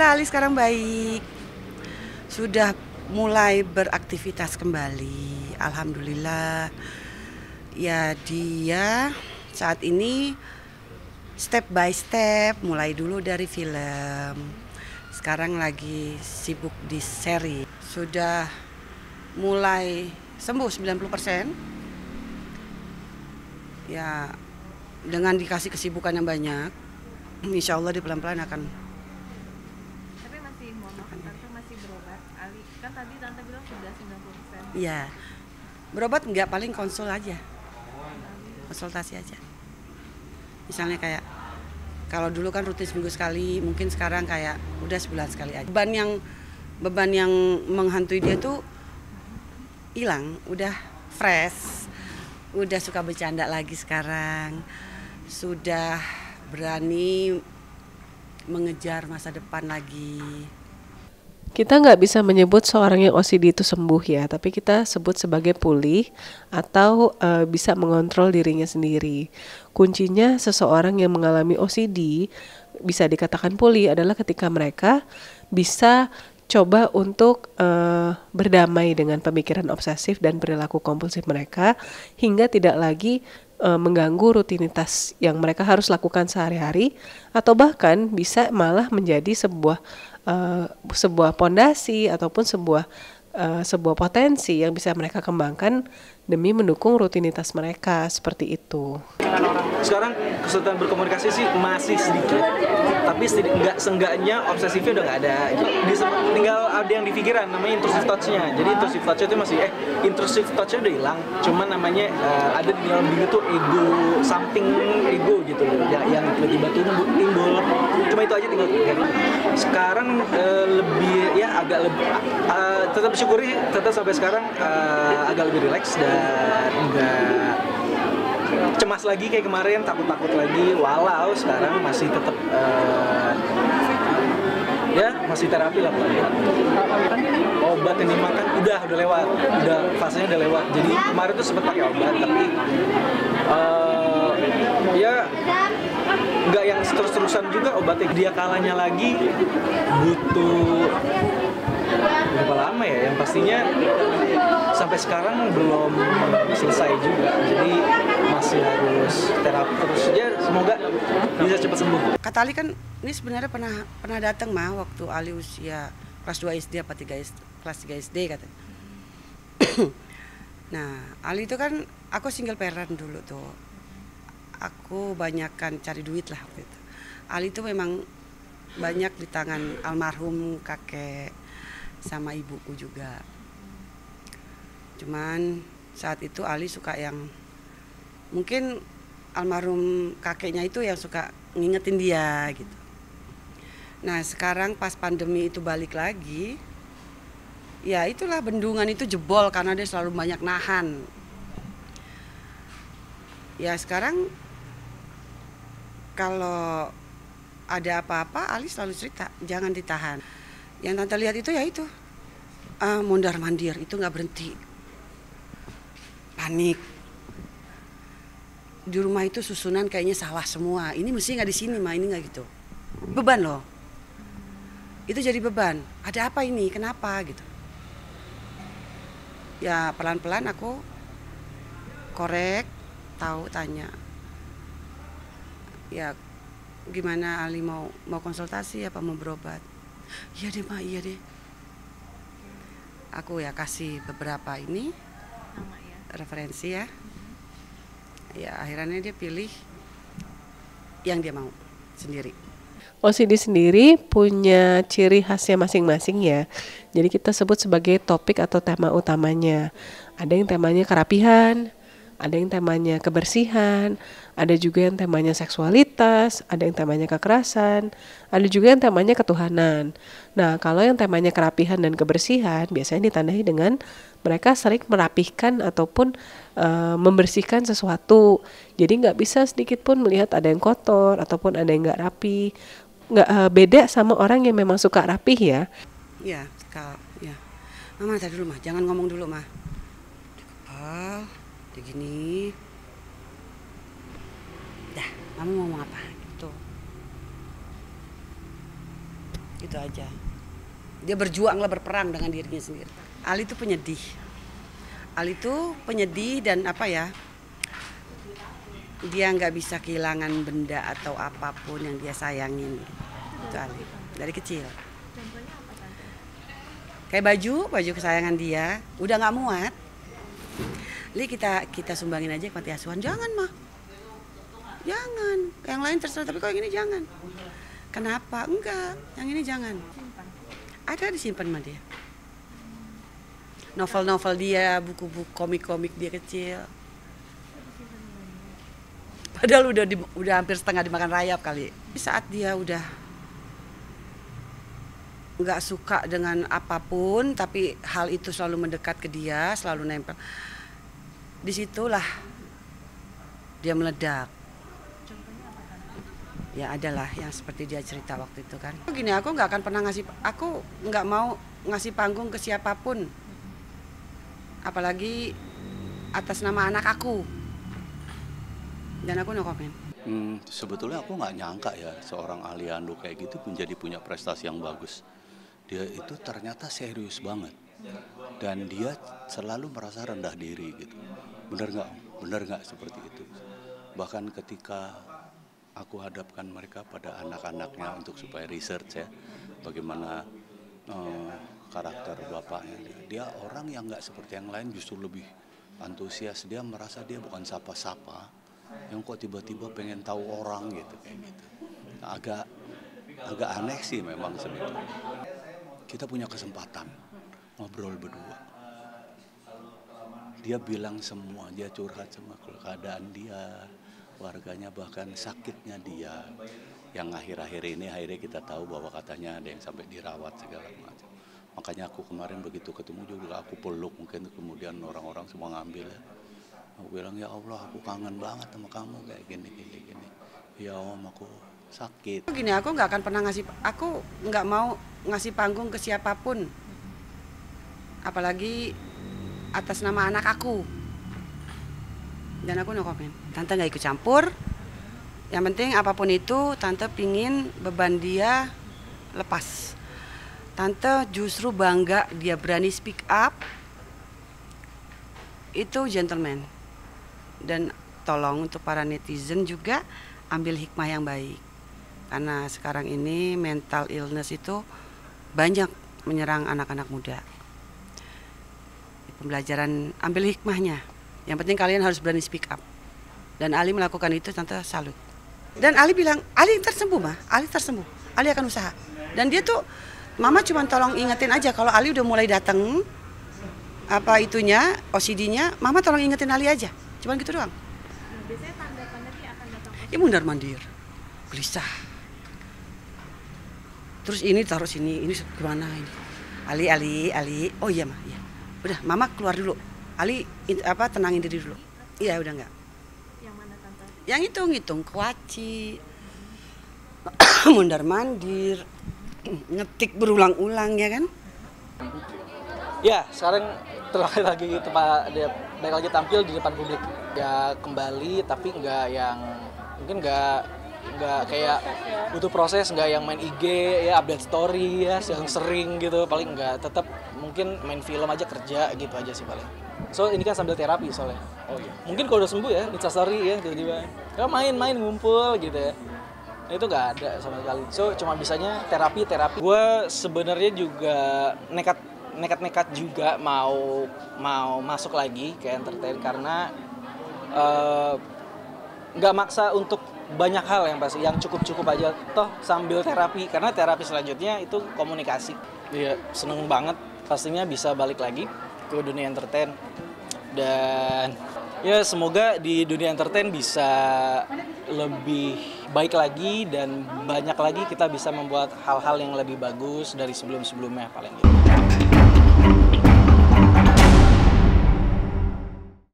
Ya, Ali sekarang baik. Sudah mulai beraktivitas kembali. Alhamdulillah. Ya, dia saat ini step by step, mulai dulu dari film. Sekarang lagi sibuk di seri. Sudah mulai sembuh 90%. Ya, dengan dikasih kesibukan yang banyak, insya Allah di pelan-pelan akan. Tapi masih, mohon maaf, tante masih berobat. Ali, kan tadi tante bilang sudah 90%. Ya, berobat enggak, paling konsul aja. Konsultasi aja. Misalnya kayak kalau dulu kan rutin seminggu sekali, mungkin sekarang kayak udah sebulan sekali aja. Beban yang menghantui dia tuh hilang, udah fresh, udah suka bercanda lagi sekarang, sudah berani mengejar masa depan lagi. Kita nggak bisa menyebut seorang yang OCD itu sembuh ya, tapi kita sebut sebagai pulih atau bisa mengontrol dirinya sendiri. Kuncinya seseorang yang mengalami OCD bisa dikatakan pulih adalah ketika mereka bisa coba untuk berdamai dengan pemikiran obsesif dan perilaku kompulsif mereka hingga tidak lagi mengganggu rutinitas yang mereka harus lakukan sehari-hari, atau bahkan bisa malah menjadi sebuah pondasi ataupun sebuah potensi yang bisa mereka kembangkan demi mendukung rutinitas mereka seperti itu. Sekarang kesulitan berkomunikasi sih masih sedikit, tapi seenggaknya obsesifnya udah nggak ada. Tinggal ada yang di pikiran, namanya intrusive thoughts-nya. Jadi intrusive thoughts-nya itu masih intrusive thoughts-nya udah hilang. Cuman namanya ada di dalam diri tuh ego gitu yang tiba-tiba timbul. Cuma itu aja tinggal. Sekarang lebih ya agak lebih tetap syukuri tetap sampai sekarang agak lebih rileks dan enggak cemas lagi kayak kemarin, takut lagi, walau sekarang masih tetap ya masih terapi lah pelan-pelan. Obat yang dimakan udah lewat, fasenya udah lewat. Jadi kemarin tuh sempat pakai obat, tapi ya nggak yang terus-terusan juga obatnya. Dia kalanya lagi butuh berapa lama ya? Yang pastinya sampai sekarang belum selesai juga. Jadi masih harus terapi terus. Ya semoga bisa cepat sembuh. Kata Ali kan ini sebenarnya pernah datang mah waktu Ali usia kelas 2 SD apa 3 SD, kelas 3 SD katanya. Nah, Ali itu kan aku single parent dulu tuh. Aku banyakkan cari duit lah waktu itu. Ali itu memang banyak di tangan almarhum kakek sama ibuku juga. Cuman saat itu Ali suka yang mungkin almarhum kakeknya itu yang suka ngingetin dia gitu. Nah sekarang pas pandemi itu balik lagi, ya itulah bendungan itu jebol karena dia selalu banyak nahan. Ya sekarang kalau ada apa-apa Ali selalu cerita, jangan ditahan. Yang tante lihat itu ya itu mondar-mandir itu nggak berhenti, panik. Di rumah itu susunan kayaknya salah semua. Ini mesti nggak di sini mah, ini nggak gitu. Beban loh. Itu jadi beban. Ada apa ini? Kenapa gitu? Ya pelan-pelan aku korek, tahu tanya. Ya gimana Ali mau konsultasi apa mau berobat? Iya deh Mak, iya deh. Aku ya kasih beberapa ini Nama ya. referensi ya. Ya akhirnya dia pilih yang dia mau sendiri. OCD sendiri punya ciri khasnya masing-masing ya. Jadi kita sebut sebagai topik atau tema utamanya. Ada yang temanya kerapihan, ada yang temanya kebersihan, ada juga yang temanya seksualitas, ada yang temanya kekerasan, ada juga yang temanya ketuhanan. Nah, kalau yang temanya kerapihan dan kebersihan biasanya ditandai dengan mereka sering merapihkan ataupun membersihkan sesuatu. Jadi nggak bisa sedikit pun melihat ada yang kotor ataupun ada yang nggak rapi. Nggak beda sama orang yang memang suka rapih ya. Ya, kalau ya. Mama tadi dulu mah, jangan ngomong dulu mah. Oh, kayak gini. Dah, mama mau ngomong apa? Gitu. Itu aja. Dia berjuang lah, berperang dengan dirinya sendiri. Ali itu penyedih. Ali itu penyedih dan apa ya, dia nggak bisa kehilangan benda atau apapun yang dia sayangin. Itu Ali, dari kecil. Contohnya apa tante? Kayak baju kesayangan dia, udah nggak muat. Li kita sumbangin aja ke panti asuhan. Jangan mah, jangan. Yang lain terserah, tapi kalau yang ini jangan. Kenapa? Enggak, yang ini jangan. Simpan. Ada disimpan sama dia. Novel-novel dia, buku-buku komik-komik dia kecil. Padahal udah hampir setengah dimakan rayap kali. Di saat dia udah nggak suka dengan apapun, tapi hal itu selalu mendekat ke dia, selalu nempel. Disitulah dia meledak. Contohnya apa tante? Ya adalah yang seperti dia cerita waktu itu kan. Gini, aku nggak akan pernah aku nggak mau ngasih panggung ke siapapun. Apalagi atas nama anak aku. Dan aku no comment. Sebetulnya aku nggak nyangka ya seorang Aliando kayak gitu menjadi punya prestasi yang bagus. Dia itu ternyata serius banget. Dan dia selalu merasa rendah diri gitu. Bener nggak seperti itu. Bahkan ketika aku hadapkan mereka pada anak-anaknya untuk supaya research ya. Bagaimana karakter bapaknya. Dia orang yang nggak seperti yang lain, justru lebih antusias. Dia merasa dia bukan sapa-sapa. Yang kok tiba-tiba pengen tahu orang gitu kayak gitu. Nah, agak aneh sih memang sebetulnya. Kita punya kesempatan ngobrol berdua. Dia bilang semua, dia curhat sama keadaan dia, warganya, bahkan sakitnya dia. Yang akhir-akhir ini akhirnya kita tahu bahwa katanya ada yang sampai dirawat segala macam. Makanya aku kemarin begitu ketemu juga aku peluk, mungkin kemudian orang-orang semua ngambil ya. Aku bilang, ya Allah, aku kangen banget sama kamu kayak gini. Ya Om, aku sakit. Gini, aku nggak akan pernah aku nggak mau ngasih panggung ke siapapun. Apalagi atas nama anak aku. Dan aku no comment. Tante nggak ikut campur. Yang penting apapun itu, Tante pingin beban dia lepas. Tante justru bangga dia berani speak up. Itu gentleman. Dan tolong untuk para netizen juga ambil hikmah yang baik. Karena sekarang ini mental illness itu banyak menyerang anak-anak muda. Pembelajaran, ambil hikmahnya. Yang penting kalian harus berani speak up. Dan Ali melakukan itu, Tante salut. Dan Ali bilang, Ali tersembuh mah, Ali tersembuh. Ali akan usaha. Dan dia tuh, Mama cuma tolong ingetin aja kalau Ali udah mulai datang, apa itunya, OCD-nya, Mama tolong ingetin Ali aja. Cuman gitu doang. Nah, biasanya tanda-tanda dia akan datang Ya mundar mandir, gelisah. Terus ini taruh sini, ini gimana ini? Ali. Oh iya mah, iya. Udah, Mama keluar dulu. Ali tenangin diri dulu. Iya udah enggak. yang mana tante? Yang itu ngitung kuaci, mundar mandir, ngetik berulang-ulang ya kan? Ya, sekarang terakhir lagi dia balik lagi tampil di depan publik. Ya kembali, tapi nggak yang mungkin nggak kayak butuh proses, nggak yang main IG ya, update story ya, yang sering gitu, paling nggak, tetap mungkin main film aja, kerja gitu aja sih paling. So ini kan sambil terapi soalnya. Oh iya. Mungkin kalau udah sembuh ya, Instastory ya tiba-tiba. Ya main ngumpul gitu ya. Nah, itu nggak ada sama sekali. So cuma bisanya terapi. Gue sebenarnya juga nekat juga mau masuk lagi ke entertain karena nggak maksa untuk banyak hal yang pasti, yang cukup aja toh sambil terapi, karena terapi selanjutnya itu komunikasi. Iya, seneng banget pastinya bisa balik lagi ke dunia entertain, dan ya semoga di dunia entertain bisa lebih baik lagi dan banyak lagi kita bisa membuat hal-hal yang lebih bagus dari sebelum-sebelumnya paling gitu.